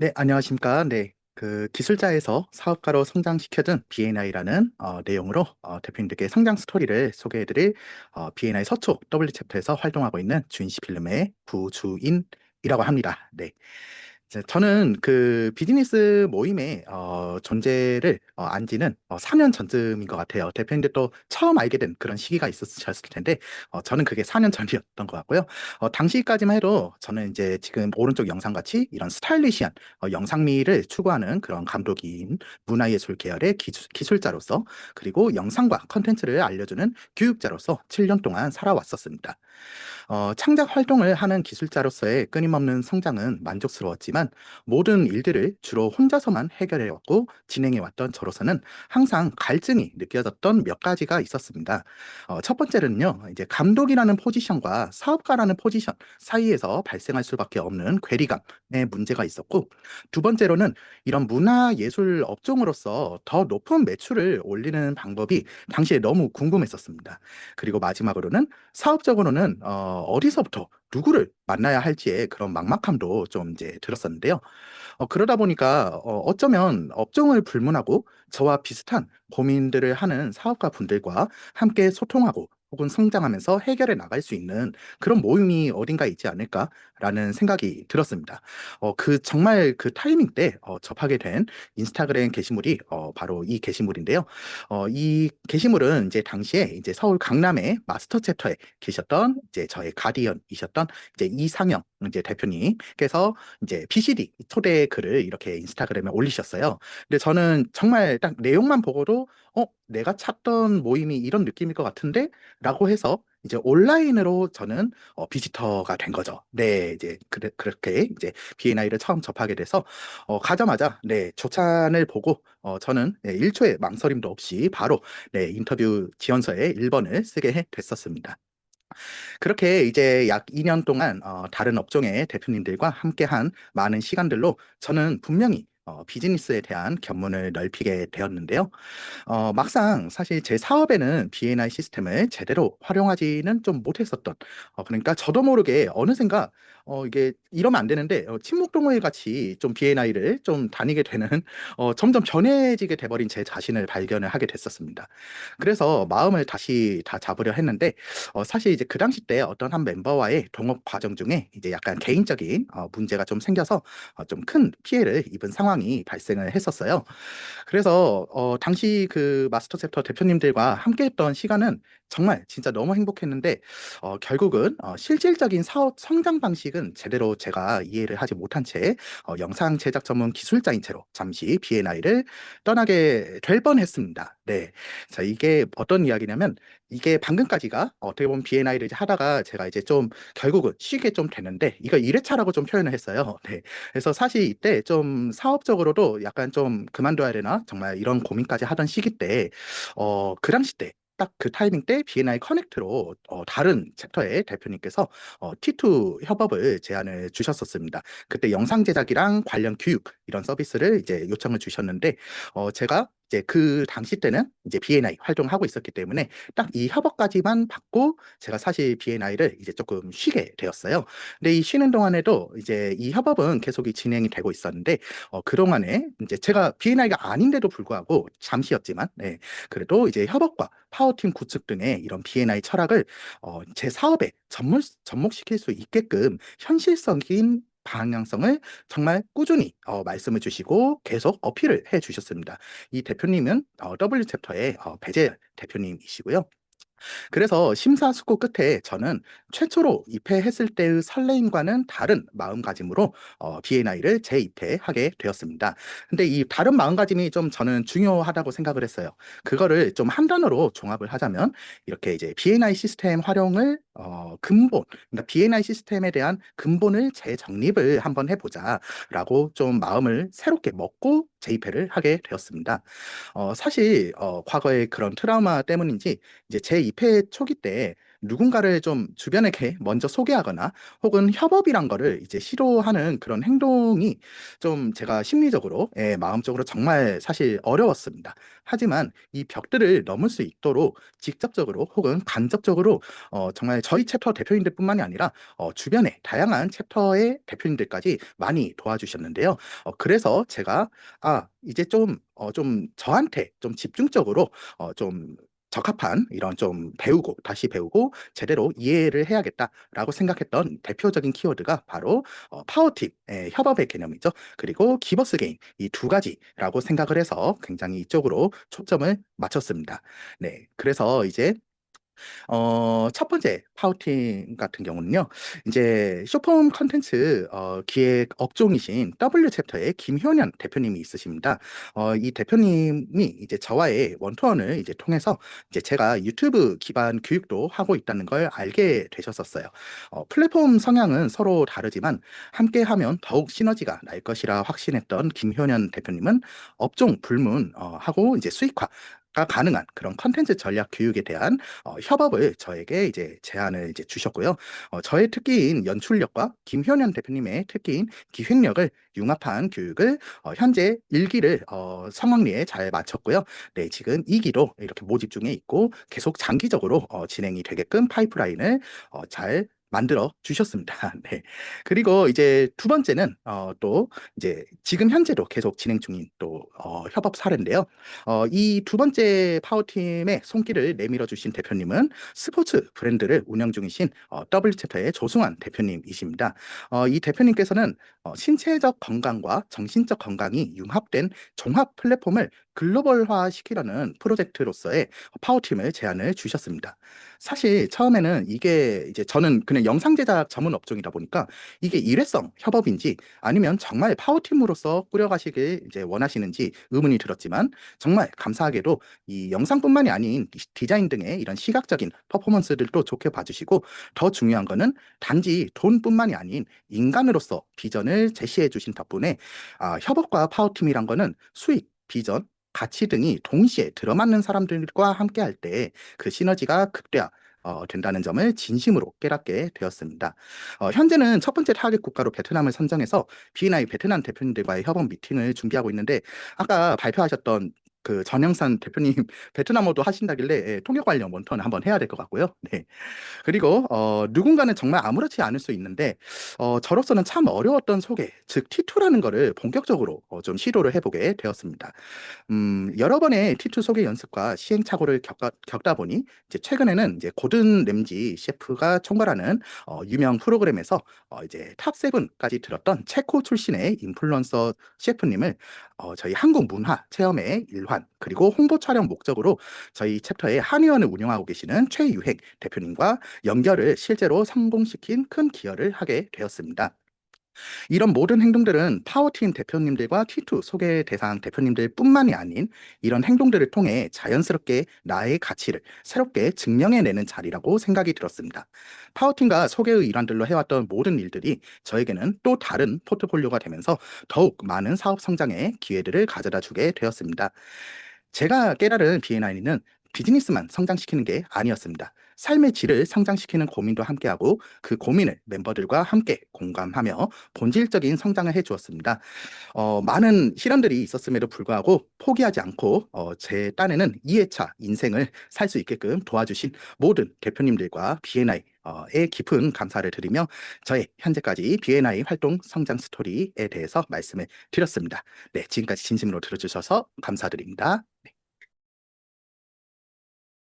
네, 안녕하십니까. 네, 그 기술자에서 사업가로 성장시켜준 B&I라는 내용으로 대표님들께 성장 스토리를 소개해드릴 B&I 서초 W 챕터에서 활동하고 있는 주인시 필름의 부주인이라고 합니다. 네. 저는 그 비즈니스 모임의 존재를 안 지는 4년 전쯤인 것 같아요. 대표님들도 처음 알게 된 그런 시기가 있으셨을 텐데, 저는 그게 4년 전이었던 것 같고요. 당시까지만 해도 저는 이제 지금 오른쪽 영상같이 이런 스타일리시한 영상미를 추구하는 그런 감독인 문화예술 계열의 기술자로서 그리고 영상과 컨텐츠를 알려주는 교육자로서 7년 동안 살아왔었습니다. 창작 활동을 하는 기술자로서의 끊임없는 성장은 만족스러웠지만 모든 일들을 주로 혼자서만 해결해왔고 진행해왔던 저로서는 항상 갈증이 느껴졌던 몇 가지가 있었습니다. 첫 번째는요, 이제 감독이라는 포지션과 사업가라는 포지션 사이에서 발생할 수밖에 없는 괴리감의 문제가 있었고, 두 번째로는 이런 문화예술 업종으로서 더 높은 매출을 올리는 방법이 당시에 너무 궁금했었습니다. 그리고 마지막으로는 사업적으로는 어디서부터 누구를 만나야 할지의 그런 막막함도 좀 이제 들었었는데요. 그러다 보니까 어쩌면 업종을 불문하고 저와 비슷한 고민들을 하는 사업가 분들과 함께 소통하고 혹은 성장하면서 해결해 나갈 수 있는 그런 모임이 어딘가 있지 않을까라는 생각이 들었습니다. 정말 그 타이밍 때 접하게 된 인스타그램 게시물이 바로 이 게시물인데요. 이 게시물은 이제 당시에 이제 서울 강남의 마스터 챕터에 계셨던 이제 저의 가디언이셨던 이제 이상영 이제 대표님께서 이제 BCD 초대 글을 이렇게 인스타그램에 올리셨어요. 근데 저는 정말 딱 내용만 보고도 내가 찾던 모임이 이런 느낌일 것 같은데? 라고 해서 이제 온라인으로 저는 비지터가 된 거죠. 네, 이제 그렇게 이제 B&I를 처음 접하게 돼서 가자마자 네, 조찬을 보고 저는 네, 1초의 망설임도 없이 바로 네, 인터뷰 지원서에 1번을 쓰게 됐었습니다. 그렇게 이제 약 2년 동안 다른 업종의 대표님들과 함께한 많은 시간들로 저는 분명히 비즈니스에 대한 견문을 넓히게 되었는데요. 막상 사실 제 사업에는 B&I 시스템을 제대로 활용하지는 좀 못했었던, 그러니까 저도 모르게 어느샌가 이게 이러면 안 되는데 친목동호회 같이 좀 B&I를 좀 다니게 되는 점점 변해지게 돼버린 제 자신을 발견을 하게 됐었습니다. 그래서 마음을 다시 다 잡으려 했는데 사실 이제 그 당시 때 어떤 한 멤버와의 동업 과정 중에 이제 약간 개인적인 문제가 좀 생겨서 좀 큰 피해를 입은 상황이 발생을 했었어요. 그래서 당시 그 마스터 챕터 대표님들과 함께했던 시간은 정말 진짜 너무 행복했는데 결국은 실질적인 사업 성장 방식은 제대로 제가 이해를 하지 못한 채 영상 제작 전문 기술자인 채로 잠시 B&I를 떠나게 될 뻔했습니다. 네, 자 이게 어떤 이야기냐면 이게 방금까지가 어떻게 보면 B&I를 하다가 제가 이제 좀 결국은 쉬게 좀 되는데 이거 1회차라고 좀 표현을 했어요. 네, 그래서 사실 이때 좀 사업적으로도 약간 좀 그만둬야 되나? 정말 이런 고민까지 하던 시기 때, 그 당시 때, 딱 그 타이밍 때 B&I 커넥트로 다른 챕터의 대표님께서 T2 협업을 제안을 주셨었습니다. 그때 영상 제작이랑 관련 교육 이런 서비스를 이제 요청을 주셨는데 제가 이제 그 당시 때는 이제 B&I 활동하고 있었기 때문에 딱 이 협업까지만 받고 제가 사실 B&I를 이제 조금 쉬게 되었어요. 근데 이 쉬는 동안에도 이제 이 협업은 계속 진행이 되고 있었는데 그동안에 이제 제가 B&I가 아닌데도 불구하고 잠시였지만 네, 그래도 이제 협업과 파워팀 구축 등의 이런 B&I 철학을 제 사업에 접목시킬 수 있게끔 현실적인 방향성을 정말 꾸준히 말씀을 주시고 계속 어필을 해 주셨습니다. 이 대표님은 W 챕터의 배재 대표님이시고요. 그래서 심사숙고 끝에 저는 최초로 입회했을 때의 설레임과는 다른 마음가짐으로 B&I를 재입회하게 되었습니다. 근데 이 다른 마음가짐이 좀 저는 중요하다고 생각을 했어요. 그거를 좀 한 단어로 종합을 하자면 이렇게 이제 B&I 시스템 활용을 근본, 그러니까 B&I 시스템에 대한 근본을 재정립을 한번 해보자라고 좀 마음을 새롭게 먹고 재입회를 하게 되었습니다. 사실 과거의 그런 트라우마 때문인지 이제 제 입회 초기 때 누군가를 좀 주변에게 먼저 소개하거나 혹은 협업이란 거를 이제 시도하는 그런 행동이 좀 제가 심리적으로, 예, 마음적으로 정말 사실 어려웠습니다. 하지만 이 벽들을 넘을 수 있도록 직접적으로 혹은 간접적으로 정말 저희 챕터 대표님들뿐만이 아니라 주변의 다양한 챕터의 대표님들까지 많이 도와주셨는데요. 그래서 제가 이제 좀 저한테 좀 집중적으로 좀 적합한 이런 좀 배우고 다시 배우고 제대로 이해를 해야겠다라고 생각했던 대표적인 키워드가 바로 파워팀, 협업의 개념이죠. 그리고 기버스 게임, 이 두 가지라고 생각을 해서 굉장히 이쪽으로 초점을 맞췄습니다. 네, 그래서 이제 첫 번째 파우팅 같은 경우는요, 이제 쇼폼 컨텐츠 기획 업종이신 W 챕터의 김효년 대표님이 있으십니다. 이 대표님이 이제 저와의 원투원을 이제 통해서 이제 제가 유튜브 기반 교육도 하고 있다는 걸 알게 되셨었어요. 플랫폼 성향은 서로 다르지만 함께 하면 더욱 시너지가 날 것이라 확신했던 김효년 대표님은 업종 불문 하고 이제 수익화 가 가능한 그런 컨텐츠 전략 교육에 대한 협업을 저에게 이제 제안을 이제 주셨고요. 저의 특기인 연출력과 김효년 대표님의 특기인 기획력을 융합한 교육을 현재 1기를 성황리에 잘 마쳤고요. 네, 지금 2기도 이렇게 모집 중에 있고 계속 장기적으로 진행이 되게끔 파이프라인을 잘 만들어 주셨습니다. 네. 그리고 이제 두 번째는 또 이제 지금 현재도 계속 진행 중인 또 협업 사례인데요. 이 두 번째 파워팀의 손길을 내밀어 주신 대표님은 스포츠 브랜드를 운영 중이신 W챕터의 조승환 대표님이십니다. 이 대표님께서는 신체적 건강과 정신적 건강이 융합된 종합 플랫폼을 글로벌화 시키려는 프로젝트로서의 파워팀을 제안을 주셨습니다. 사실 처음에는 이게 이제 저는 그냥 영상 제작 전문 업종이다 보니까 이게 일회성 협업인지 아니면 정말 파워팀으로서 꾸려가시길 이제 원하시는지 의문이 들었지만 정말 감사하게도 이 영상뿐만이 아닌 디자인 등의 이런 시각적인 퍼포먼스들도 좋게 봐주시고 더 중요한 거는 단지 돈뿐만이 아닌 인간으로서 비전을 제시해 주신 덕분에 협업과 파워팀이란 거는 수익, 비전, 가치 등이 동시에 들어맞는 사람들과 함께 할 때 그 시너지가 극대화 된다는 점을 진심으로 깨닫게 되었습니다. 현재는 첫 번째 타겟 국가로 베트남을 선정해서 B&I 베트남 대표님들과의 협업 미팅을 준비하고 있는데 아까 발표하셨던 그 전영산 대표님 베트남어도 하신다길래 통역 관련 원턴을 한번 해야 될 것 같고요. 네. 그리고 누군가는 정말 아무렇지 않을 수 있는데 저로서는 참 어려웠던 소개, 즉 T2라는 거를 본격적으로 좀 시도를 해보게 되었습니다. 여러 번의 T2 소개 연습과 시행착오를 겪다 보니 이제 최근에는 이제 고든 램지 셰프가 총괄하는 유명 프로그램에서 이제 탑 세븐까지 들었던 체코 출신의 인플루언서 셰프님을 저희 한국 문화 체험의 일환 그리고 홍보 촬영 목적으로 저희 챕터의 한의원을 운영하고 계시는 최유행 대표님과 연결을 실제로 성공시킨 큰 기여를 하게 되었습니다. 이런 모든 행동들은 파워팀 대표님들과 T2 소개 대상 대표님들뿐만이 아닌 이런 행동들을 통해 자연스럽게 나의 가치를 새롭게 증명해내는 자리라고 생각이 들었습니다. 파워팀과 소개의 일환들로 해왔던 모든 일들이 저에게는 또 다른 포트폴리오가 되면서 더욱 많은 사업 성장의 기회들을 가져다 주게 되었습니다. 제가 깨달은 B&I는 비즈니스만 성장시키는 게 아니었습니다. 삶의 질을 성장시키는 고민도 함께하고 그 고민을 멤버들과 함께 공감하며 본질적인 성장을 해주었습니다. 많은 시련들이 있었음에도 불구하고 포기하지 않고 제 딴에는 2회차 인생을 살 수 있게끔 도와주신 모든 대표님들과 B&I 의 깊은 감사를 드리며 저의 현재까지 B&I 활동 성장 스토리에 대해서 말씀을 드렸습니다. 네, 지금까지 진심으로 들어주셔서 감사드립니다.